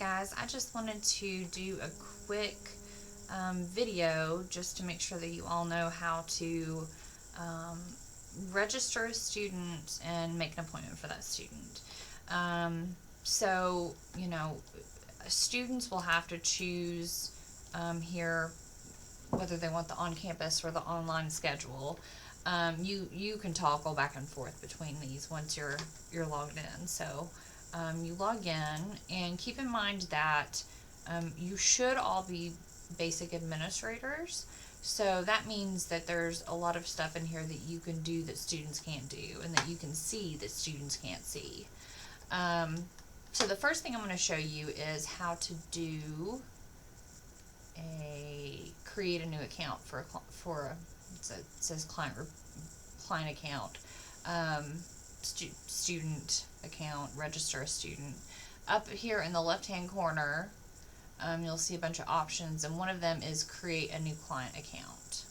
guys, I just wanted to do a quick video just to make sure that you all know how to um, register a student and make an appointment for that student. So, students will have to choose here whether they want the on-campus or the online schedule. You can toggle back and forth between these once you're logged in. So you log in, and keep in mind that you should all be basic administrators. So that means that there's a lot of stuff in here that you can do that students can't do, and that you can see that students can't see. Um, so the first thing I'm going to show you is how to do create a new account it says client account, student account, register a student. Up here in the left hand corner, you'll see a bunch of options, and one of them is create a new client account.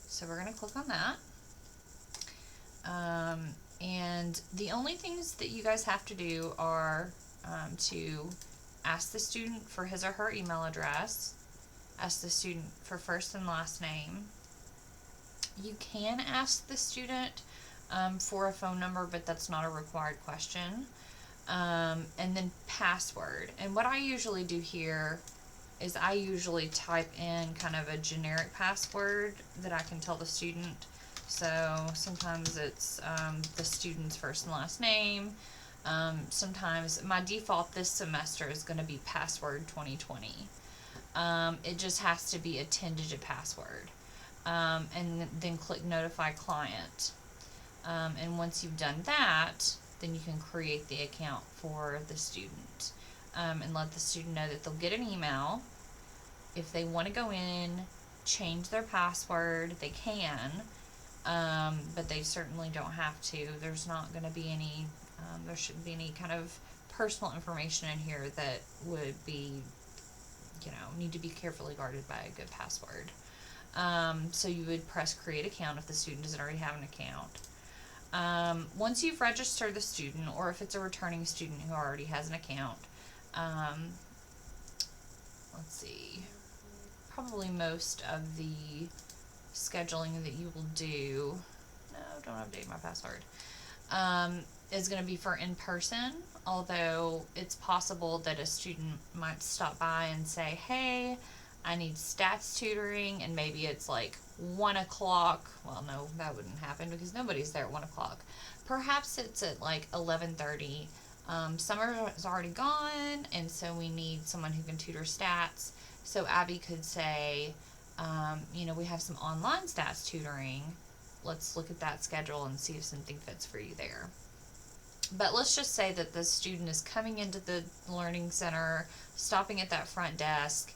So we're going to click on that. And the only things that you guys have to do are to ask the student for his or her email address, ask the student for first and last name. You can ask the student for a phone number, but that's not a required question. And then password. And what I usually do here is I usually type in kind of a generic password that I can tell the student. So sometimes it's the student's first and last name. Sometimes my default this semester is going to be password 2020. It just has to be a 10-digit password. And then click notify client. And once you've done that, then you can create the account for the student, and let the student know that they'll get an email. If they want to go in, change their password, they can, but they certainly don't have to. There's not going to be any, there shouldn't be any kind of personal information in here that would be, need to be carefully guarded by a good password. So you would press create account if the student doesn't already have an account. Once you've registered the student, or if it's a returning student who already has an account, let's see, probably most of the scheduling that you will do, no, don't update my password, is going to be for in person, although it's possible that a student might stop by and say, hey, I need stats tutoring, and maybe it's like 1 o'clock. Well, no, that wouldn't happen because nobody's there at 1 o'clock. Perhaps it's at like 11:30. Summer is already gone, and so we need someone who can tutor stats. So Abby could say, we have some online stats tutoring. Let's look at that schedule and see if something fits for you there. But let's just say that the student is coming into the learning center, stopping at that front desk,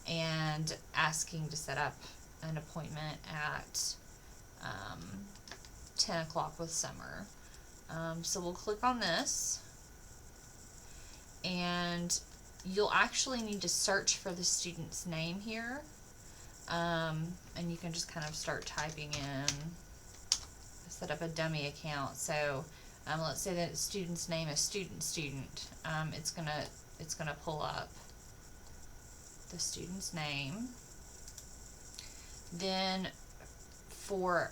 and asking to set up an appointment at 10 o'clock with Summer. So we'll click on this, and you'll actually need to search for the student's name here, and you can just kind of start typing in, set up a dummy account. So let's say that the student's name is student. It's gonna pull up the student's name. Then for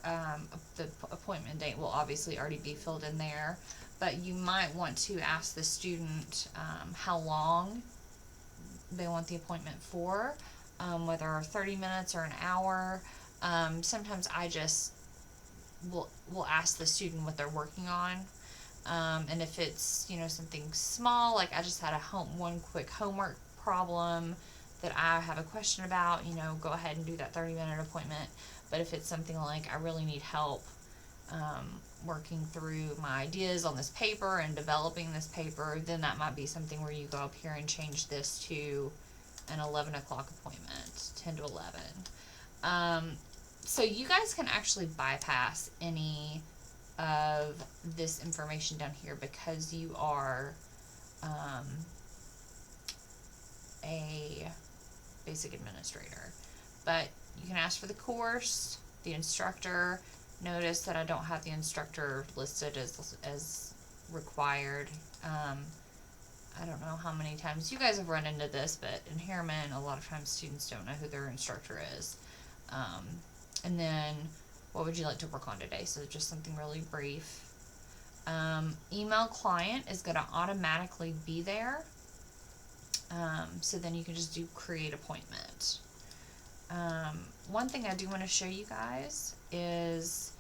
the appointment date will obviously already be filled in there, but you might want to ask the student how long they want the appointment for, whether 30 minutes or an hour. Sometimes I just will ask the student what they're working on, and if it's something small, like I just had one quick homework problem that I have a question about, go ahead and do that 30-minute appointment. But if it's something like I really need help working through my ideas on this paper and developing this paper, then that might be something where you go up here and change this to an 11 o'clock appointment, 10 to 11. So you guys can actually bypass any of this information down here because you are a basic administrator. But you can ask for the course, the instructor. Notice that I don't have the instructor listed as required. I don't know how many times you guys have run into this, but in Harriman, a lot of times students don't know who their instructor is. And then, what would you like to work on today? So just something really brief. Email client is going to automatically be there. So then you can just do create appointment. One thing I do want to show you guys is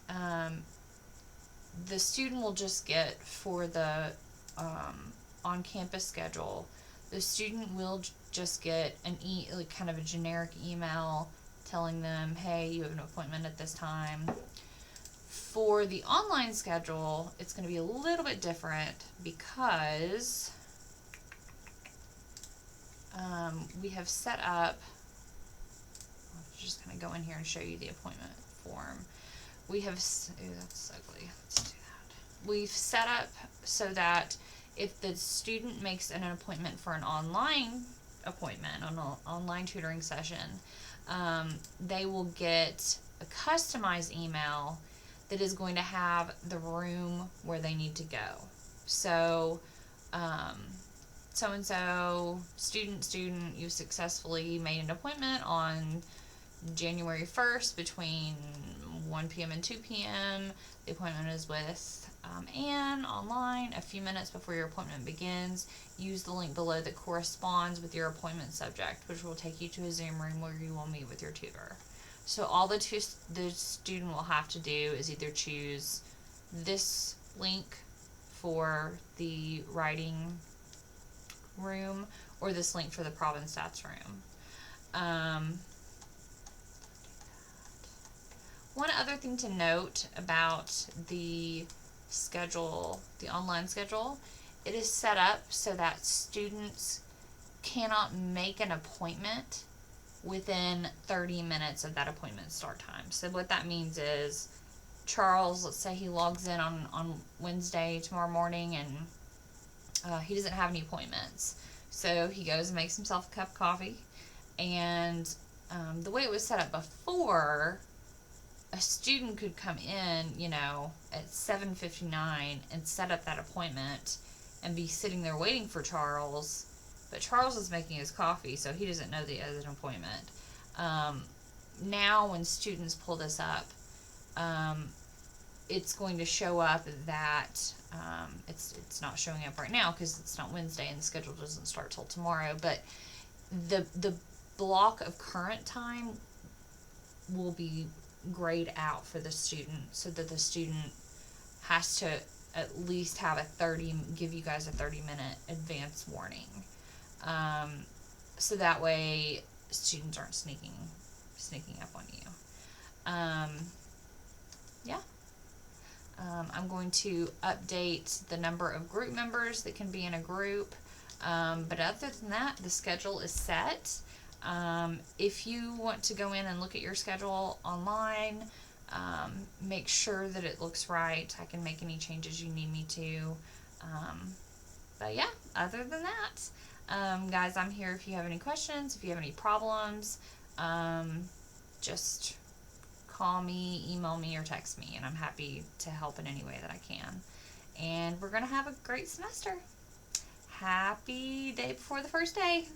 the student will just get for the on-campus schedule, the student will just get like kind of a generic email telling them, hey, you have an appointment at this time. For the online schedule, it's going to be a little bit different because we have set up, I'll just kind of go in here and show you the appointment form. We have, ooh, that's ugly. Let's do that. We've set up so that if the student makes an appointment for an online appointment, an online tutoring session, they will get a customized email that is going to have the room where they need to go. So, so-and-so, student, you successfully made an appointment on January 1st between 1 p.m. and 2 p.m. The appointment is with Anne online. A few minutes before your appointment begins, use the link below that corresponds with your appointment subject, which will take you to a Zoom room where you will meet with your tutor. So all the student will have to do is either choose this link for the writing room or this link for the Prob and Stats room. One other thing to note about the schedule, the online schedule, it is set up so that students cannot make an appointment within 30 minutes of that appointment start time. So what that means is Charles, let's say he logs in on Wednesday tomorrow morning and he doesn't have any appointments. So he goes and makes himself a cup of coffee. And the way it was set up before, a student could come in, you know, at 7:59 and set up that appointment and be sitting there waiting for Charles, but Charles is making his coffee, so he doesn't know that he has an appointment. Now when students pull this up, it's going to show up that it's not showing up right now because it's not Wednesday and the schedule doesn't start till tomorrow, but the block of current time will be grayed out for the student so that the student has to at least have give you guys a 30-minute advance warning. So that way students aren't sneaking up on you. Yeah. I'm going to update the number of group members that can be in a group. But other than that, the schedule is set. If you want to go in and look at your schedule online, make sure that it looks right. I can make any changes you need me to. But yeah, other than that, guys, I'm here if you have any questions, if you have any problems, just call me, email me, or text me, and I'm happy to help in any way that I can. And we're going to have a great semester. Happy day before the first day.